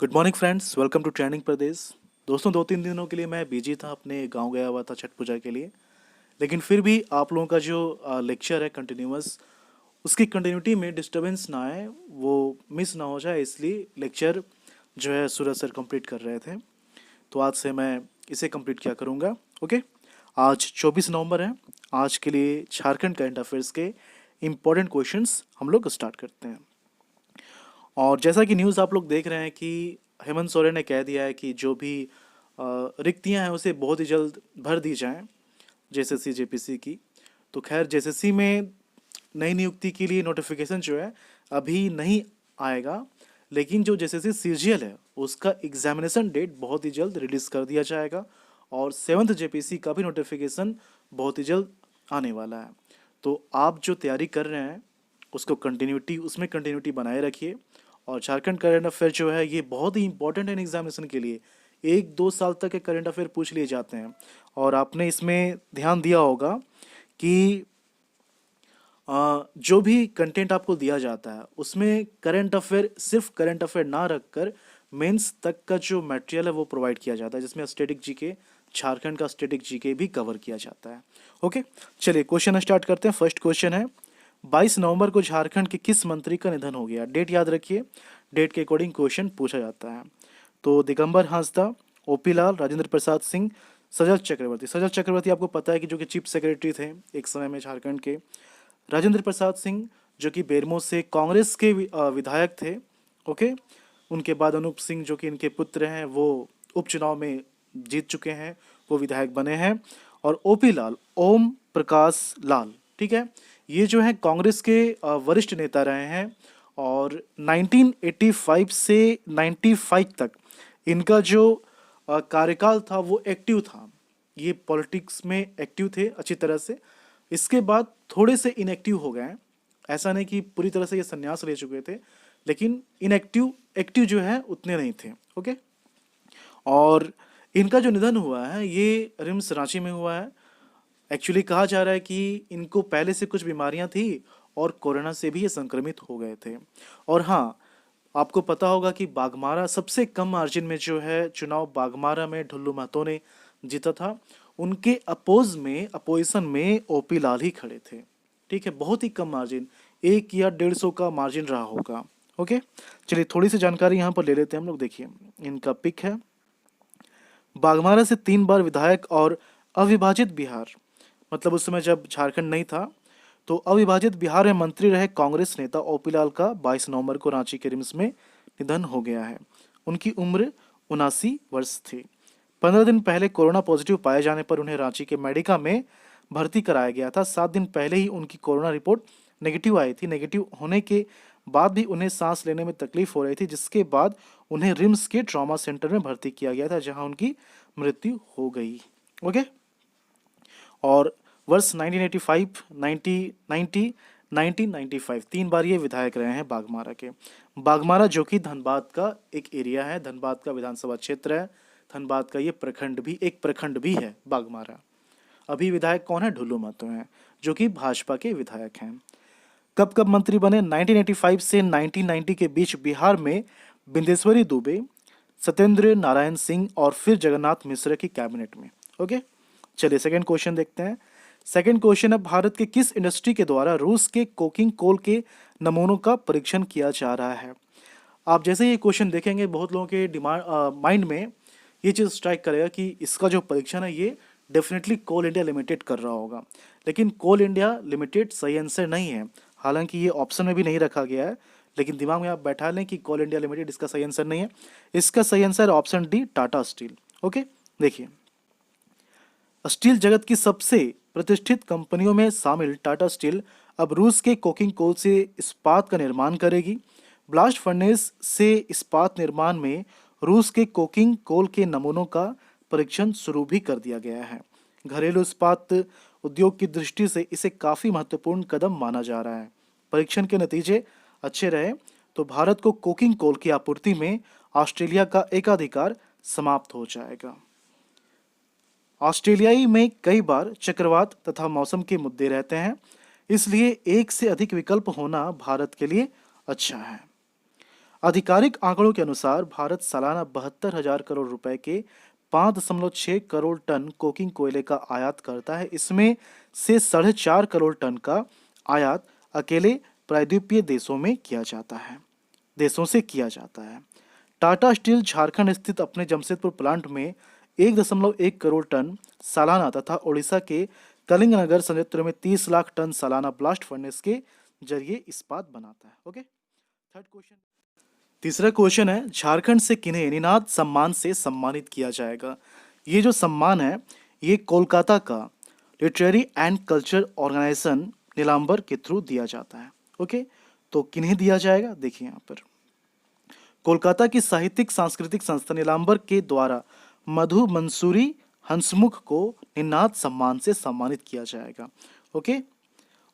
Good morning friends, welcome to training Pradesh. दोस्तों, 2-3 दिनों के लिए मैं बिजी था, अपने गांव गया हुआ था छठ पूजा के लिए। लेकिन फिर भी आप लोगों का जो लेक्चर है कंटिन्यूअस, उसकी कंटिन्यूटी में डिस्टरबेंस ना आए, वो मिस ना हो जाए, इसलिए लेक्चर जो है सूरज सर कंप्लीट कर रहे थे। तो आज से मैं इसे कंप्लीट किया करूँगा। ओके, आज 24 नवंबर है। आज के लिए झारखंड करंट अफेयर्स के इम्पोर्टेंट क्वेश्चंस हम लोग स्टार्ट करते हैं। और जैसा कि न्यूज़ आप लोग देख रहे हैं कि हेमंत सोरेन ने कह दिया है कि जो भी रिक्तियां हैं उसे बहुत ही जल्द भर दी जाएं, जेएसएससी जेपीसी की। तो खैर, जेएसएससी में नई नियुक्ति के लिए नोटिफिकेशन जो है अभी नहीं आएगा, लेकिन जो जेएसएससी सीजीएल है उसका एग्जामिनेशन डेट बहुत ही जल्द रिलीज कर दिया जाएगा। और 7th जेपीसी का भी नोटिफिकेशन बहुत ही जल्द आने वाला है। तो आप जो तैयारी कर रहे हैं उसमें कंटिन्यूटी बनाए रखिए। और झारखंड करंट अफेयर जो है ये बहुत ही इंपॉर्टेंट है एग्जामिनेशन के लिए। 1-2 साल तक के करंट अफेयर पूछ लिए जाते हैं। और आपने इसमें ध्यान दिया होगा कि जो भी कंटेंट आपको दिया जाता है उसमें करंट अफेयर, सिर्फ करंट अफेयर ना रखकर मेंस तक का जो मटेरियल है वो प्रोवाइड किया जाता है, जिसमें स्टैटिक जीके, झारखंड का स्टैटिक जीके भी कवर किया जाता है। ओके, चलिए क्वेश्चन स्टार्ट करते हैं। फर्स्ट क्वेश्चन है, 22 नवंबर को झारखंड के किस मंत्री का निधन हो गया? डेट याद रखिए, डेट के अकॉर्डिंग क्वेश्चन पूछा जाता है। तो दिगंबर हांसदा, ओपी लाल, राजेंद्र प्रसाद सिंह, सजल चक्रवर्ती। सजल चक्रवर्ती आपको पता है कि जो कि चीफ सेक्रेटरी थे एक समय में झारखंड के। राजेंद्र प्रसाद सिंह जो कि बेरमो से कांग्रेस के विधायक थे। ओके, उनके बाद अनूप सिंह जो कि इनके पुत्र हैं, वो उपचुनाव में जीत चुके हैं, वो विधायक बने हैं। और ओपी लाल, ओम प्रकाश लाल, ठीक है, ये जो है कांग्रेस के वरिष्ठ नेता रहे हैं। और 1985 से 95 तक इनका जो कार्यकाल था वो एक्टिव था। ये पॉलिटिक्स में एक्टिव थे अच्छी तरह से। इसके बाद थोड़े से इनएक्टिव हो गए हैं। ऐसा नहीं कि पूरी तरह से ये संन्यास ले चुके थे, लेकिन इनएक्टिव एक्टिव जो है उतने नहीं थे। ओके, और इनका जो निधन हुआ है ये रिम्स रांची में हुआ है। एक्चुअली कहा जा रहा है कि इनको पहले से कुछ बीमारियां थी और कोरोना से भी ये संक्रमित हो गए थे। और हाँ, आपको पता होगा कि बाघमारा सबसे कम मार्जिन में जो है चुनाव बाघमारा में ढुल्लू महतो ने जीता था। उनके अपोजिशन में ओपी लाल ही खड़े थे। ठीक है, बहुत ही कम मार्जिन, 1 या 150 का मार्जिन रहा होगा। ओके, चलिए थोड़ी सी जानकारी यहाँ पर ले लेते हैं हम लोग। देखिए, इनका पिक है, बाघमारा से 3 बार विधायक और अविभाजित बिहार, मतलब उस समय जब झारखंड नहीं था तो अविभाजित बिहार में मंत्री रहे कांग्रेस नेता ओपी लाल का 22 नवंबर को रांची के रिम्स में निधन हो गया है। उनकी उम्र 79 वर्ष थी। 15 दिन पहले कोरोना पॉजिटिव पाए जाने पर उन्हें रांची के मेडिका में भर्ती कराया गया था। 7 दिन पहले ही उनकी कोरोना रिपोर्ट नेगेटिव आई थी। नेगेटिव होने के बाद भी उन्हें सांस लेने में तकलीफ हो रही थी, जिसके बाद उन्हें रिम्स के ट्रॉमा सेंटर में भर्ती किया गया था, जहां उनकी मृत्यु हो गई। ओके, और वर्ष 1985, 1990, 1995 3 बार ये विधायक रहे हैं बाघमारा के। बाघमारा जो कि धनबाद का एक एरिया है, धनबाद का विधानसभा क्षेत्र है। धनबाद का ये प्रखंड भी है बाघमारा। अभी विधायक कौन है? ढुल्लू महतो हैं, जो कि भाजपा के विधायक हैं। कब कब मंत्री बने? 1985 से 1990 के बीच बिहार में बिंदेश्वरी दुबे, सत्येंद्र नारायण सिंह और फिर जगन्नाथ मिश्र की कैबिनेट में। ओके, चलिए सेकंड क्वेश्चन देखते हैं। सेकंड क्वेश्चन है, भारत के किस इंडस्ट्री के द्वारा रूस के कोकिंग कोल के नमूनों का परीक्षण किया जा रहा है? आप जैसे ये क्वेश्चन देखेंगे, बहुत लोगों के माइंड में ये चीज़ स्ट्राइक करेगा कि इसका जो परीक्षण है ये डेफिनेटली कोल इंडिया लिमिटेड कर रहा होगा। लेकिन कोल इंडिया लिमिटेड सही आंसर नहीं है। हालांकि ये ऑप्शन में भी नहीं रखा गया है, लेकिन दिमाग में आप बैठा लें कि कोल इंडिया लिमिटेड इसका सही आंसर नहीं है। इसका सही answer option D, Tata steel. Okay, देखिए, स्टील जगत की सबसे प्रतिष्ठित कंपनियों में शामिल टाटा स्टील अब रूस के कोकिंग कोल से इस्पात का निर्माण करेगी। ब्लास्ट फर्नेस से इस्पात निर्माण में रूस के कोकिंग कोल के नमूनों का परीक्षण शुरू भी कर दिया गया है। घरेलू इस्पात उद्योग की दृष्टि से इसे काफी महत्वपूर्ण कदम माना जा रहा है। परीक्षण के नतीजे अच्छे रहे तो भारत को कोकिंग कोल की आपूर्ति में ऑस्ट्रेलिया का एकाधिकार समाप्त हो जाएगा। ऑस्ट्रेलियाई में कई बार चक्रवात तथा मौसम के मुद्दे रहते हैं, इसलिए एक से अधिक विकल्प होना भारत के लिए अच्छा है। आधिकारिक आंकड़ों के अनुसार भारत सालाना 72,000 करोड़ रुपए के 5.6 करोड़ टन कोकिंग कोयले का आयात करता है। इसमें से 4.5 करोड़ टन का आयात अकेले प्रायद्वीपीय देशों से किया जाता है। टाटा स्टील झारखंड स्थित अपने जमशेदपुर प्लांट में 1.1 करोड़ टन सालाना तथा ओडिशा के कलिंगनगर संयंत्र में 30 लाख टन सालाना ब्लास्ट फर्नेस के जरिए इस्पात बनाता है। Okay, third question. तीसरा क्वेश्चन है, झारखंड से किन्हें निनाद सम्मान से सम्मानित किया जाएगा? ये जो सम्मान है ये कोलकाता का literary and culture organisation Nilambar के थ्रू दिया जाता है। ओके, तो किन्हें दिया जाएगा देखिए यहाँ पर, कोलकाता की साहित्यिक सांस्कृतिक संस्था नीलांबर के द्वारा मधु मंसूरी हंसमुख को निनाद सम्मान से सम्मानित किया जाएगा। ओके,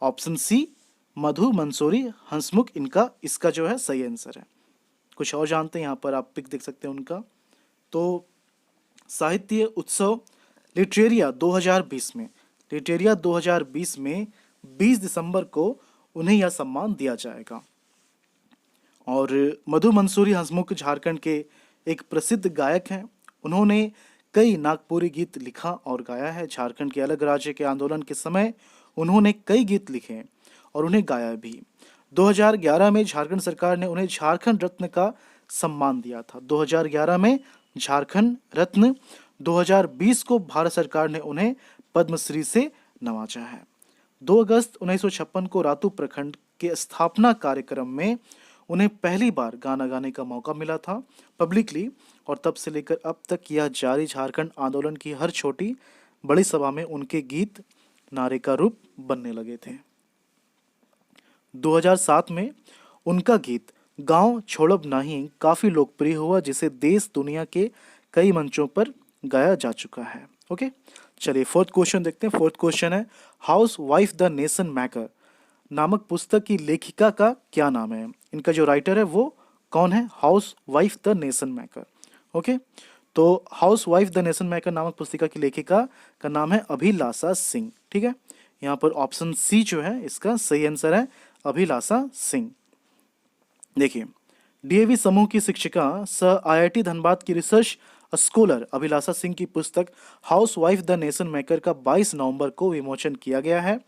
ऑप्शन सी मधु मंसूरी हंसमुख इसका जो है सही आंसर है। कुछ और जानते हैं, यहाँ पर आप पिक देख सकते हैं उनका। तो साहित्य उत्सव लिटरेरिया 2020 में 20 दिसंबर को उन्हें यह सम्मान दिया जाएगा। और मधु मंसूरी हंसमुख झारखंड के एक प्रसिद्ध गायक हैं। उन्होंने कई नागपुरी गीत लिखा और गाया है। झारखंड के अलग राज्य के आंदोलन के समय उन्होंने कई गीत लिखे और उन्हें गाया भी। 2011 में झारखंड सरकार ने उन्हें झारखंड रत्न का सम्मान दिया था। 2011 में झारखंड रत्न, 2020 को भारत सरकार ने उन्हें पद्मश्री से नवाजा है। 2 अगस्त 1956 को रातू प्रखंड के स्थापना कार्यक्रम में उन्हें पहली बार गाना गाने का मौका मिला था पब्लिकली, और तब से लेकर अब तक यह जारी झारखंड आंदोलन की हर छोटी बड़ी सभा में उनके गीत नारे का रूप बनने लगे थे। 2007 में उनका गीत गांव छोड़ब नाही काफी लोकप्रिय हुआ, जिसे देश दुनिया के कई मंचों पर गाया जा चुका है। ओके, चलिए फोर्थ क्वेश्चन देखते हैं। फोर्थ क्वेश्चन है, house wife the nation maker नामक पुस्तक की लेखिका का क्या नाम है? इनका जो राइटर है वो कौन है? House wife the nation maker. Okay, तो house wife the nation maker नामक पुस्तिका की लेखिका का नाम है अभिलाषा सिंह। ठीक है, यहाँ पर ऑप्शन सी जो है इसका सही आंसर है, अभिलाषा सिंह। देखिए, डीएवी समूह की शिक्षिका सह आईआईटी धनबाद की रिसर्च स्कॉलर अभिलाषा सिंह की पुस्तक house wife the nation maker का 22 नवंबर को विमोचन किया गया है।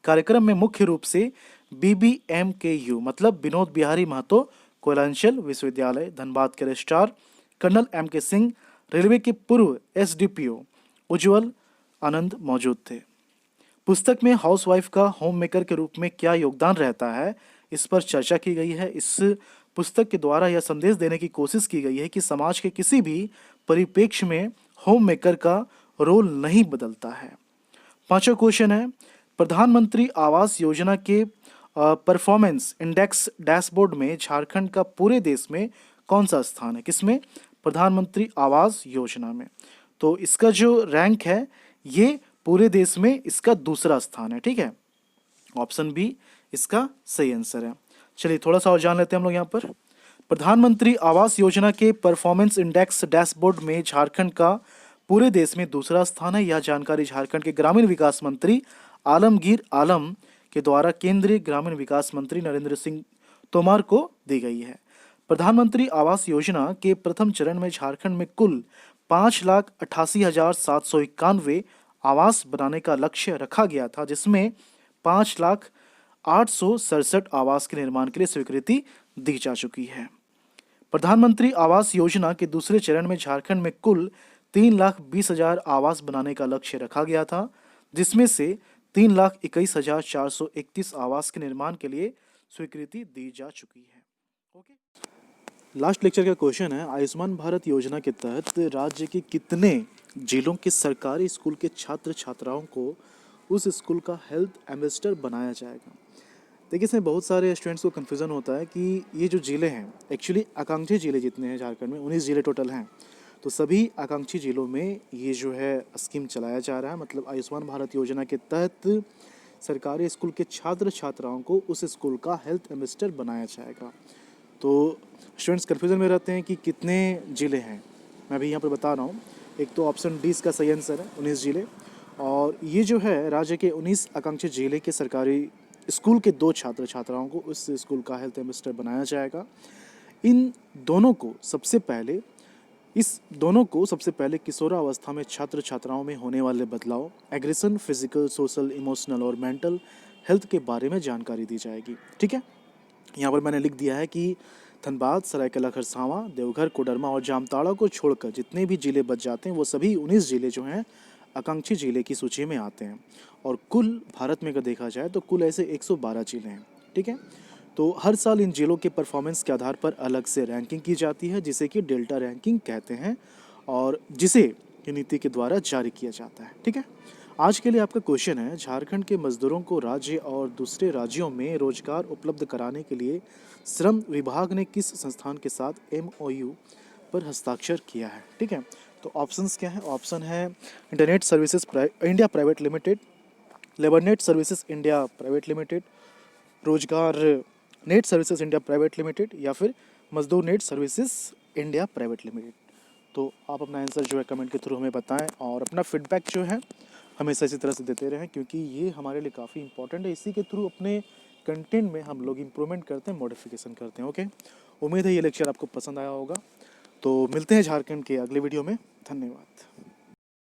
कार्यक्रम में मुख्य रूप से BBMKU मतलब विनोद बिहारी महतो कोयलांचल विश्वविद्यालय धनबाद के registrar colonel MK Singh, railway के पूर्व SDPO उज्जवल आनंद मौजूद थे। पुस्तक में हाउसवाइफ का होम मेकर के रूप में क्या योगदान रहता है, इस पर चर्चा की गई है। इस पुस्तक के द्वारा यह संदेश देने की कोशिश की गई है कि समाज के किसी भी परिप्रेक्ष्य में होम मेकर का रोल नहीं बदलता है। पांचवा क्वेश्चन है, प्रधानमंत्री आवास योजना के परफॉर्मेंस इंडेक्स डैशबोर्ड में झारखंड का पूरे देश में कौन सा स्थान है? किसमें? प्रधानमंत्री आवास योजना में। तो इसका जो रैंक है ये पूरे देश में इसका दूसरा स्थान है। ठीक है, ऑप्शन बी इसका सही आंसर है। चलिए थोड़ा सा और जान लेते हैं हम लोग यहाँ पर। प्रधानमंत्री आवास योजना के परफॉर्मेंस इंडेक्स डैशबोर्ड में झारखंड का पूरे देश में दूसरा स्थान है। यह जानकारी झारखंड के ग्रामीण विकास मंत्री आलमगीर आलम के द्वारा केंद्रीय ग्रामीण विकास मंत्री नरेंद्र सिंह तोमर को दी गई है। प्रधानमंत्री आवास योजना के प्रथम चरण में झारखंड में कुल 5,88,791 आवास बनाने का लक्ष्य रखा गया था, जिसमें 5,08,67 आवास के निर्माण के लिए स्वीकृति दी जा चुकी है। प्रधानमंत्री आवास योजना के दूसरे चरण में झारखंड में कुल 3,20,000 आवास बनाने का लक्ष्य रखा गया था, जिसमें से 3,21,431 आवास के निर्माण के लिए स्वीकृति दी जा चुकी है। ओके, लास्ट लेक्चर का क्वेश्चन है, आयुष्मान भारत योजना के तहत राज्य के कितने जिलों के सरकारी स्कूल के छात्र छात्राओं को उस स्कूल का हेल्थ एम्बेसडर बनाया जाएगा? देखिए, इसमें बहुत सारे स्टूडेंट्स को कन्फ्यूज़न होता है कि ये जो जिले हैं एक्चुअली आकांक्षी जिले जितने हैं झारखंड में 19 जिले टोटल हैं, तो सभी आकांक्षी जिलों में ये जो है स्कीम चलाया जा रहा है। मतलब आयुष्मान भारत योजना के तहत सरकारी स्कूल के छात्र छात्राओं को उस स्कूल का हेल्थ एम्बेसडर बनाया जाएगा। तो स्टूडेंट्स कन्फ्यूज़न में रहते हैं कि कितने ज़िले हैं। मैं भी यहाँ पर बता रहा हूँ। एक तो ऑप्शन डी इसका सही आंसर है, 19 ज़िले। और ये जो है राज्य के 19 आकांक्षी जिले के सरकारी स्कूल के 2 छात्र छात्राओं को उस स्कूल का हेल्थ एम्बेसडर बनाया जाएगा। इन दोनों को सबसे पहले इस दोनों को सबसे पहले किशोरावस्था में छात्र छात्राओं में होने वाले बदलाव, एग्रेशन, फिजिकल, सोशल, इमोशनल और मेंटल हेल्थ के बारे में जानकारी दी जाएगी। ठीक है, यहाँ पर मैंने लिख दिया है कि धनबाद, सरायकेला खरसावां, देवघर, कोडरमा और जामताड़ा को छोड़कर जितने भी जिले बच जाते हैं वो सभी 19 जिले जो हैं आकांक्षी जिले की सूची में आते हैं। और कुल भारत में अगर देखा जाए तो कुल ऐसे 112 जिले हैं। ठीक है, तो हर साल इन जिलों के परफॉर्मेंस के आधार पर अलग से रैंकिंग की जाती है, जिसे कि डेल्टा रैंकिंग कहते हैं, और जिसे ये नीति के द्वारा जारी किया जाता है। ठीक है, आज के लिए आपका क्वेश्चन है, झारखंड के मजदूरों को राज्य और दूसरे राज्यों में रोजगार उपलब्ध कराने के लिए श्रम विभाग ने किस संस्थान के साथ एमओयू पर हस्ताक्षर किया है। ठीक है, तो ऑप्शंस क्या है? ऑप्शन है internet services India private limited, labour net services India private limited, रोजगार net services India private limited, या फिर मजदूर net services India private limited. तो आप अपना आंसर जो है कमेंट के थ्रू हमें बताएं और अपना फीडबैक जो है हमेशा इसी तरह से देते रहें, क्योंकि ये हमारे लिए काफ़ी इंपॉर्टेंट है। इसी के थ्रू अपने कंटेंट में हम लोग इम्प्रूवमेंट करते हैं, मॉडिफिकेशन करते हैं। ओके, उम्मीद है ये लेक्चर आपको पसंद आया होगा। तो मिलते हैं झारखंड के अगले वीडियो में। धन्यवाद।